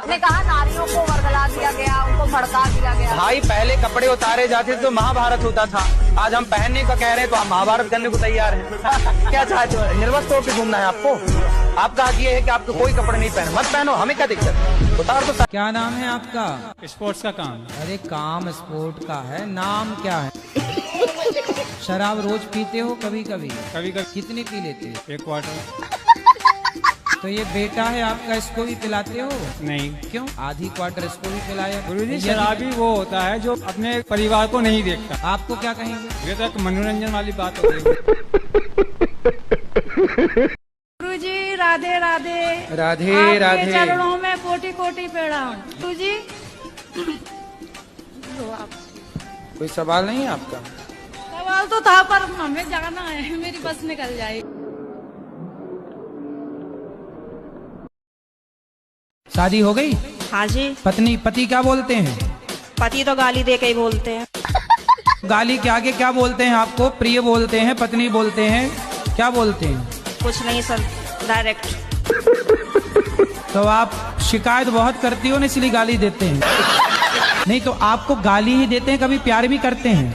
आपने कहा नारियों को वर्गला दिया गया, उनको भड़का दिया गया। भाई पहले कपड़े उतारे जाते तो महाभारत होता था, आज हम पहनने का कह रहे हैं तो हम महाभारत करने को तैयार हैं। क्या चाहते हो, निर्वस्त्र होकर घूमना है आपको? आपका हक ये है कि आपको कोई कपड़े नहीं पहने, मत पहनो, हमें क्या दिक्कत, उतार तो। क्या नाम है आपका? स्पोर्ट्स का काम। अरे काम स्पोर्ट का है, नाम क्या है? शराब रोज पीते हो? कभी कभी। कभी कभी। कितने पी लेते हो? 1 क्वार्टर। तो ये बेटा है आपका, इसको भी पिलाते हो? नहीं। क्यों? आधी क्वार्टर इसको भी पिलाया। गुरुजी शराबी वो होता है जो अपने परिवार को नहीं देखता। आपको क्या कहेंगे? ये तो एक मनोरंजन वाली बात होती है। गुरुजी राधे राधे। राधे राधे। चरणों में कोटि कोटि प्रणाम। गुरुजी कोई सवाल नहीं है आपका? सवाल तो था पर हमें जाना है, मेरी बस निकल जाएगी। शादी हो गई? हाँ जी। पति क्या बोलते हैं? पति तो गाली दे के ही बोलते हैं। गाली के आगे क्या बोलते हैं आपको? प्रिय बोलते हैं, पत्नी बोलते हैं, क्या बोलते हैं? कुछ नहीं सर, डायरेक्ट। तो आप शिकायत बहुत करती हो ना, इसलिए गाली देते हैं। नहीं तो आपको गाली ही देते हैं, कभी प्यार भी करते हैं?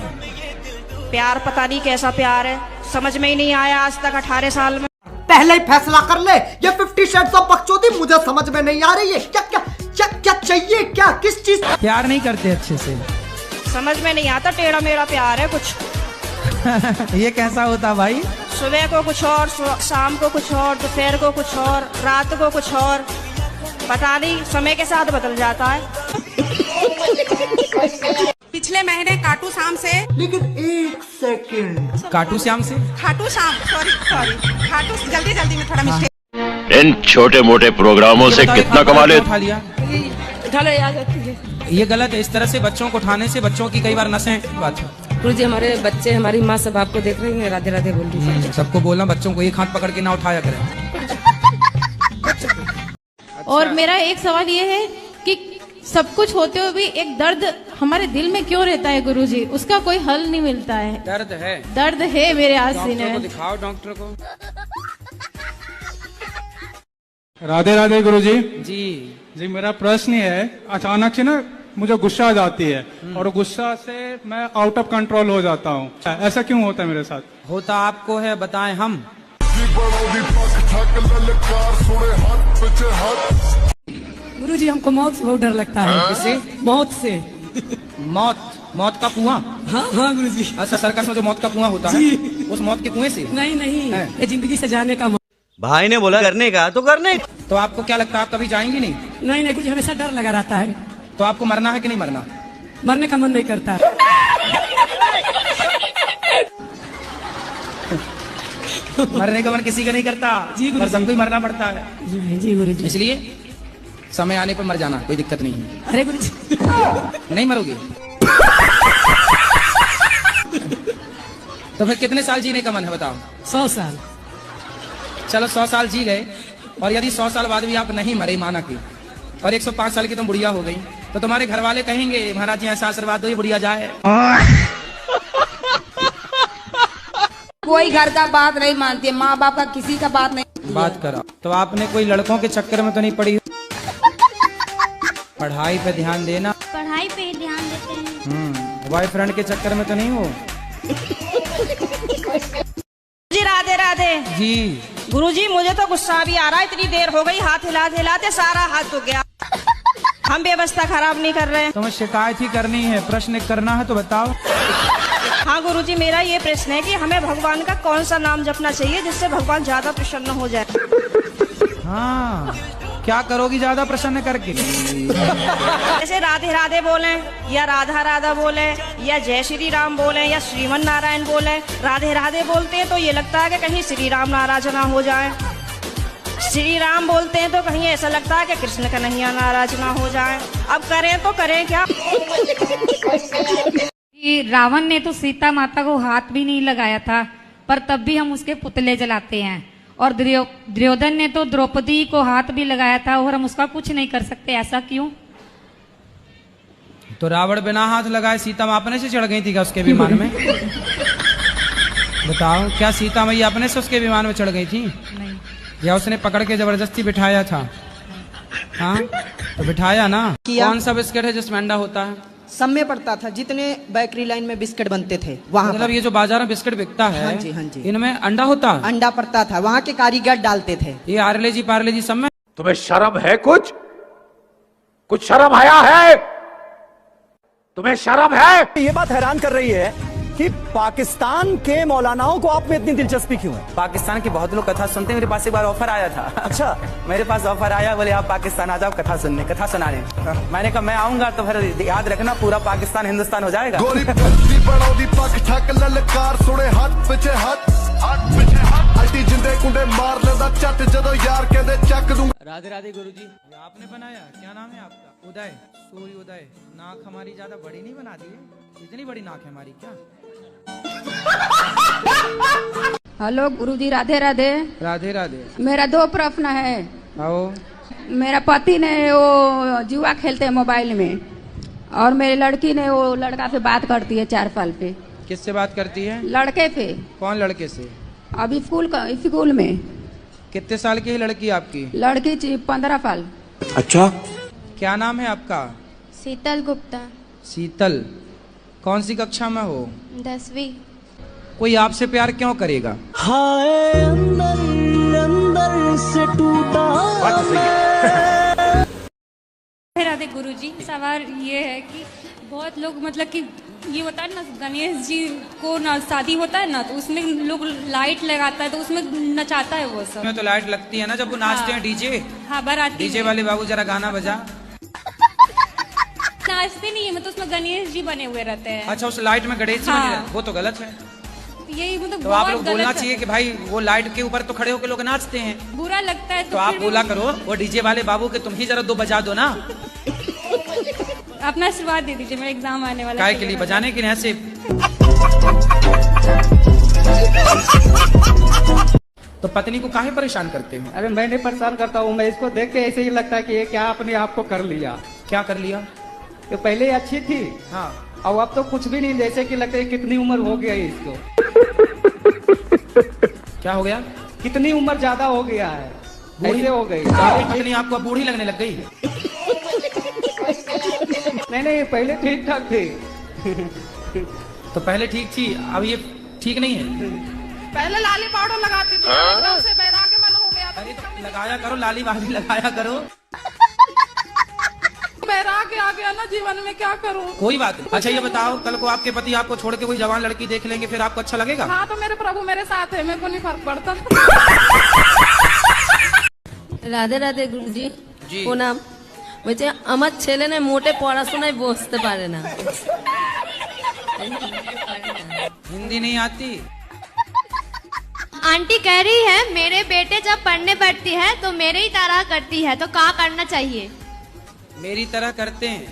प्यार पता नहीं कैसा प्यार है, समझ में ही नहीं आया आज तक 18 साल में। पहले ही फैसला कर ले, ये 50 शेड्स ऑफ बकचोदी मुझे समझ में नहीं आ रही है। क्या क्या क्या क्या चाहिए, क्या किस चीज? प्यार नहीं करते अच्छे से? समझ में नहीं आता, टेढ़ा मेरा प्यार है कुछ। ये कैसा होता भाई? सुबह को कुछ और, शाम को कुछ और, दोपहर को कुछ और, रात को कुछ और, पता नहीं समय के साथ बदल जाता है। पिछले महीने खाटू श्याम से। लेकिन एक सेकंड, खाटू श्याम से? खाटू श्याम, सॉरी खाटू, जल्दी में थोड़ा मिस्टेक। इन छोटे मोटे प्रोग्रामों से कितना कमा ले। उठा लिया, ये गलत है। इस तरह से बच्चों को उठाने से बच्चों की कई बार नसें बात। गुरुजी हमारे बच्चे, हमारी माँ सब आपको देख रही है, राधे राधे बोल रही है। सबको बोलना बच्चों को एक हाथ पकड़ के ना उठाया करें। और मेरा एक सवाल ये है कि सब कुछ होते हुए भी एक दर्द हमारे दिल में क्यों रहता है गुरुजी? उसका कोई हल नहीं मिलता है। दर्द है? दर्द है मेरे आसीने में। दिखाओ डॉक्टर को। राधे राधे गुरुजी। जी जी, मेरा प्रश्न ये है, अचानक से ना मुझे गुस्सा आ जाती है और गुस्सा से मैं आउट ऑफ कंट्रोल हो जाता हूँ। ऐसा क्यों होता है मेरे साथ? होता आपको है, बताएं हम? गुरुजी हमको मौत से बहुत डर लगता है। किससे? मौत से। मौत का कुआं? हाँ गुरुजी। अच्छा, सर्कस में जो मौत का कुआं होता है, उस मौत के कुएं से? नहीं, ये जिंदगी से जाने का। भाई ने बोला करने का तो करने। तो आपको क्या लगता है, आप कभी जाएंगी नहीं? नहीं, कुछ हमेशा डर लगा रहता है। तो आपको मरना है कि नहीं मरना? मरने का मन नहीं करता। मरने का मन किसी का नहीं करता जी, पर सबको ही मरना पड़ता है। जी गुरुजी। इसलिए समय आने पर मर जाना, कोई दिक्कत नहीं है। अरे गुरुजी नहीं मरोगे तो फिर कितने साल जीने का मन है बताओ? 100 साल। चलो 100 साल जी गए, और यदि 100 साल बाद भी आप नहीं मरे, माना कि, और 105 साल की तुम बुढ़िया हो गई, तो तुम्हारे घर वाले कहेंगे महाराज जी ऐसा आशीर्वाद दो ये बुढ़िया जाए। कोई घर का बात नहीं मानती, माँ बाप का किसी का बात नहीं। बात करो तो आपने कोई लड़कों के चक्कर में तो नहीं पड़ी? पढ़ाई पे ध्यान देना। पढ़ाई पे ही ध्यान देते हैं। बॉयफ्रेंड के चक्कर में तो नहीं हो? जी राधे राधे। जी गुरुजी मुझे तो गुस्सा भी आ रहा है, इतनी देर हो गई, हाथ हिलाते सारा हाथ दुख गया। हम व्यवस्था खराब नहीं कर रहे हैं। तुम्हें शिकायत ही करनी है, प्रश्न करना है तो बताओ। हाँ गुरुजी, मेरा ये प्रश्न है कि हमें भगवान का कौन सा नाम जपना चाहिए जिससे भगवान ज्यादा प्रसन्न हो जाए? हाँ, क्या करोगी ज्यादा प्रसन्न करके? जैसे राधे राधे बोले, या राधा राधा बोले, या जय श्री राम बोले, या श्रीमन नारायण बोले। राधे राधे बोलते हैं तो ये लगता है कि कहीं श्री राम नाराज ना हो जाए, श्री राम बोलते हैं तो कहीं ऐसा लगता है कि कृष्ण कन्हैया नाराज ना हो जाए। अब करें तो करें क्या? रावण ने तो सीता माता को हाथ भी नहीं लगाया था, पर तब भी हम उसके पुतले जलाते हैं। और दुर्योधन ने तो द्रौपदी को हाथ भी लगाया था और हम उसका कुछ नहीं कर सकते, ऐसा क्यों? तो रावण बिना हाथ लगाए सीता माँ अपने से चढ़ गई थी क्या उसके विमान में? बताओ, क्या सीता मैया अपने से उसके विमान में चढ़ गई थी? नहीं। या उसने पकड़ के जबरदस्ती बिठाया था? हाँ, तो बिठाया ना। किया। कौन सा बिस्किट है जिसमें अंडा होता है? सब में पड़ता था, जितने बेकरी लाइन में बिस्किट बनते थे वहाँ मतलब ये जो बाजार में बिस्किट बिकता है, हाँ जी, हाँ जी। इनमें अंडा होता है? अंडा पड़ता था, वहाँ के कारीगर डालते थे। ये आरले जी पार्ले जी सब में? तुम्हें शर्म है? कुछ शर्म आया है? तुम्हें शर्म है? ये बात हैरान कर रही है कि पाकिस्तान के मौलानाओं को आप में इतनी दिलचस्पी क्यों है? पाकिस्तान के बहुत लोग कथा सुनते हैं। मेरे पास एक बार ऑफर आया था। अच्छा, मेरे पास ऑफर आया, बोले आप पाकिस्तान आ जाओ कथा सुनने, कथा सुनाने। मैंने कहा मैं आऊंगा तो फिर याद रखना पूरा पाकिस्तान हिंदुस्तान हो जाएगा। राधे राधे गुरुजी। आपने बनाया? क्या नाम है आपका? उदय, सूर्य उदय। नाक हमारी ज्यादा बड़ी नहीं बना दी है? इतनी बड़ी नाक है हमारी क्या? हेलो गुरुजी, राधे राधे। राधे राधे। मेरा 2 प्रश्न है। आओ। मेरा पति ने वो जुआ खेलते हैं मोबाइल में, और मेरी लड़की ने वो लड़का से बात करती है 4 साल पे। किससे बात करती है? लड़के पे। कौन लड़के से? अभी स्कूल में। कितने साल की है लड़की आपकी? लड़की 15 साल। अच्छा। क्या नाम है आपका? शीतल गुप्ता। शीतल। कौन सी कक्षा में हो? 10वीं। कोई आपसे प्यार क्यों करेगा? हाय अंदर से टूटा। राधे गुरुजी, सवाल ये है कि बहुत लोग मतलब कि ये होता है ना, गणेश जी को ना शादी होता है ना, तो उसमें लोग लाइट लगाता है, तो उसमें नचाता है वो सब। उसमें तो लाइट लगती है ना जब वो नाचते हैं डीजे। हाँ, बाराती डीजे वाले बाबू जरा गाना बजा। नाचते नहीं है, मतलब उसमें गणेश जी बने हुए रहते हैं। अच्छा, उस लाइट में गणेश जी बने रहते हैं, वो तो गलत है। यही मतलब तो आप लोग बोलना चाहिए कि भाई वो लाइट के ऊपर तो खड़े होकर लोग नाचते हैं। बुरा लगता है तो आप बोला करो वो डीजे वाले बाबू के तुम ही जरा 2 बजा दो ना। अपना आशीर्वाद दे दीजिए, मेरा एग्जाम आने वाला है। काय के लिए बजाने के लिए ऐसे? तो पत्नी को काहे परेशान करते हो? अरे मैं नहीं परेशान करता हूँ, मैं इसको देख के ऐसे ही लगता है कि ये क्या अपने आप को कर लिया। क्या कर लिया? तो पहले ही अच्छी थी, हाँ, और अब तो कुछ भी नहीं, जैसे कि लगता है कितनी उम्र हो गया है इसको। क्या हो गया? कितनी उम्र ज्यादा हो गया है, ऐसे हो गई। पत्नी आपको अब बूढ़ी लगने लग गई? नहीं, पहले ठीक ठाक थी। तो पहले ठीक थी, अब ये ठीक नहीं है? पहले लाली पाउडर लगाती थी, एकदम से बैराग मन हो गया। अरे तो लगाया करो, लाली वाली लगाया करो। बैराग आ गया ना जीवन में, क्या करूं? कोई बात नहीं। अच्छा ये बताओ, कल को आपके पति आपको छोड़ के कोई जवान लड़की देख लेंगे, फिर आपको अच्छा लगेगा? हाँ, तो मेरे प्रभु मेरे साथ है, मेरे को नहीं फर्क पड़ता। রাধে রাধে গুরুজি। জি। প্রণাম। বলছে আমার ছেলে না মোটে পড়াশোনায় বসতে পারে না। हिंदी नहीं आती? आंटी कह रही है मेरे बेटे जब पढ़ने बैठती है तो मेरे ही तरह करती है, तो क्या करना चाहिए? मेरी तरह करते हैं।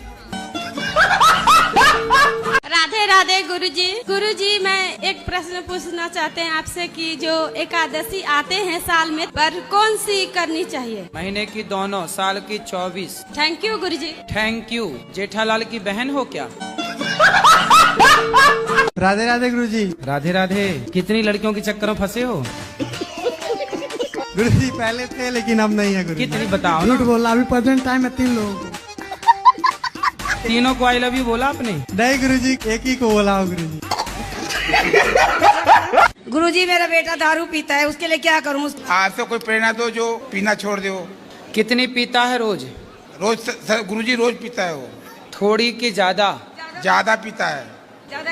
राधे राधे गुरुजी। गुरुजी, मैं एक प्रश्न पूछना चाहते हैं आपसे कि जो एकादशी आते हैं साल में, पर कौन सी करनी चाहिए? महीने की दोनों, साल की 24। Thank you Guruji. Thank you. Jethalal की बहन हो क्या? राधे राधे गुरुजी। राधे राधे। कितनी लड़कियों के चक्कर में फंसे हो? गुरुजी पहले थे लेकिन अब नहीं है गुरुजी। कितनी बताओ ना। झूठ बोला, अभी प्रेजेंट टाइम में 3 लोगों को। तीनों को आई लव यू बोला आपने? नहीं गुरुजी, एक ही को बोला हो गुरुजी। गुरुजी, मेरा बेटा दारू पीता है, उसके लिए क्या करूं? आज तो कोई प्रेरणा दो जो पीना छोड़ दो। कितनी पीता है रोज? रोज गुरुजी रोज पीता है वो। थोड़ी की ज्यादा? ज्यादा पीता है।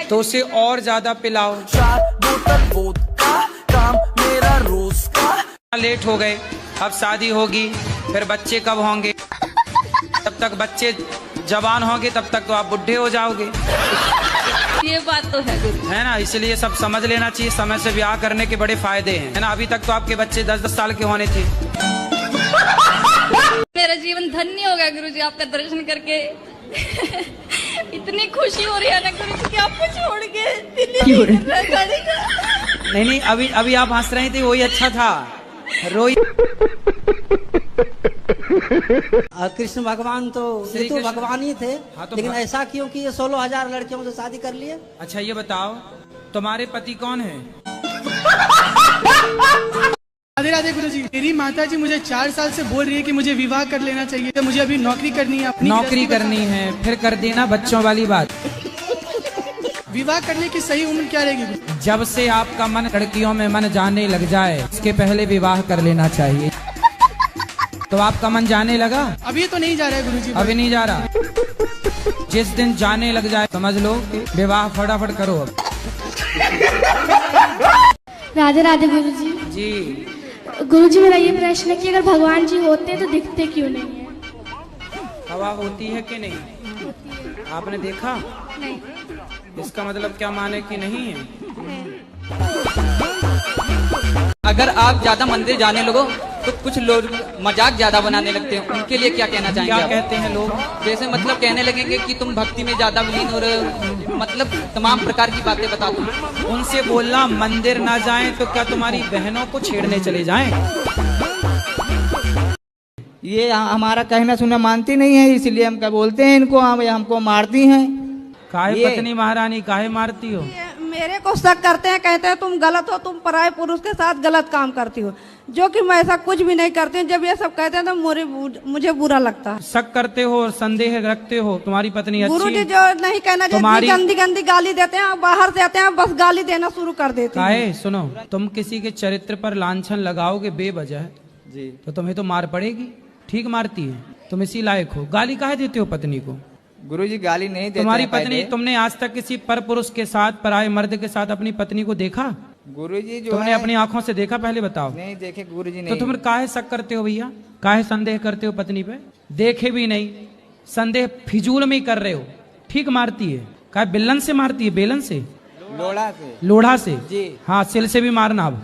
तो उसे और ज्यादा पिलाओ। काम मेरा रोज का। लेट हो गए, अब शादी होगी, फिर बच्चे कब होंगे? तब तक बच्चे जवान होंगे, तब तक तो आप बुढ़े हो जाओगे। ये बात तो है गुरु। है ना, इसलिए सब समझ लेना चाहिए, समय से ब्याह करने के बड़े फायदे हैं, है ना। अभी तक तो आपके बच्चे 10-10 साल के होने थे। मेरा जीवन धन्य हो गया गुरुजी आपका दर्शन करके। इतनी खुशी हो रही है ना गुरुजी कि आपको छोड़ के नहीं, अभी आप हंस रही थी, वही अच्छा था। रोई। कृष्ण भगवान तो ये तो भगवान ही थे। हाँ, तो लेकिन ऐसा क्यों कि ये 16,000 लड़कियों से शादी कर लिए? अच्छा ये बताओ, तुम्हारे पति कौन है? राधे राधे गुरुजी। मेरी माता जी मुझे 4 साल से बोल रही है कि मुझे विवाह कर लेना चाहिए, तो मुझे अभी नौकरी करनी है, अपनी नौकरी करनी है, फिर कर देना बच्चों वाली बात। विवाह करने की सही उम्र क्या रहेगी? जब से आपका मन लड़कियों में मन जाने लग जाए, उसके पहले विवाह कर लेना चाहिए। तो आपका मन जाने लगा? अभी तो नहीं जा रहा है गुरुजी। अभी नहीं जा रहा। जिस दिन जाने लग जाए समझ लो कि विवाह फटाफट करो अब। राधे राधे गुरुजी। जी गुरुजी, मेरा ये प्रश्न है कि अगर भगवान जी होते तो दिखते क्यों नहीं है? हवा होती है कि नहीं? आपने देखा? नहीं। इसका मतलब क्या माने कि नहीं है? अगर आप ज्यादा मंदिर जाने लगो तो कुछ लोग मजाक ज्यादा बनाने लगते हैं, उनके लिए क्या कहना चाहेंगे? क्या कहते हैं लोग? जैसे मतलब कहने लगेंगे कि तुम भक्ति में ज्यादा विलीन हो रहे हो, मतलब तमाम प्रकार की बातें बता दो। उनसे बोलना मंदिर ना जाएं तो क्या तुम्हारी बहनों को छेड़ने चले जाएं? ये हमारा कहना सुनना मानती नहीं है, इसलिए हम क्या बोलते हैं इनको, हमको मारती हैं। काहे पत्नी महारानी काहे मारती हो? मेरे को शक करते हैं, कहते हैं तुम गलत हो, तुम पराये पुरुष के साथ गलत काम करती हो, जो कि मैं ऐसा कुछ भी नहीं करती हूँ। जब ये सब कहते हैं तो मुझे बुरा लगता है। शक करते हो और संदेह रखते हो तुम्हारी पत्नी अच्छी है? गुरुजी जो नहीं कहना चाहिए, गंदी गंदी गाली देते हैं, बाहर से आते हैं बस गाली देना शुरू कर देते हैं। काहे सुनो, तुम किसी के चरित्र पर लांछन लगाओगे बेवजह जी, तो तुम्हें तो मार पड़ेगी। ठीक मारती है, तुम इसी लायक हो। गाली काहे देते हो पत्नी को? गुरुजी गाली नहीं देते। तुम्हारी पत्नी, तुमने आज तक किसी पर पुरुष के साथ, पराये मर्द के साथ अपनी पत्नी को देखा? गुरुजी जो तुमने अपनी आंखों से देखा? पहले बताओ। नहीं देखे गुरुजी। नहीं। तो तुम काहे शक करते हो भैया? काहे संदेह करते हो पत्नी पे? देखे भी नहीं, संदेह फिजूल में ही कर रहे हो। ठीक मारती है। काहे बिल्लन से मारती है? बेलन से? लोढ़ा से। लोढ़ा से जी। हाँ, सिल से भी मारना अब।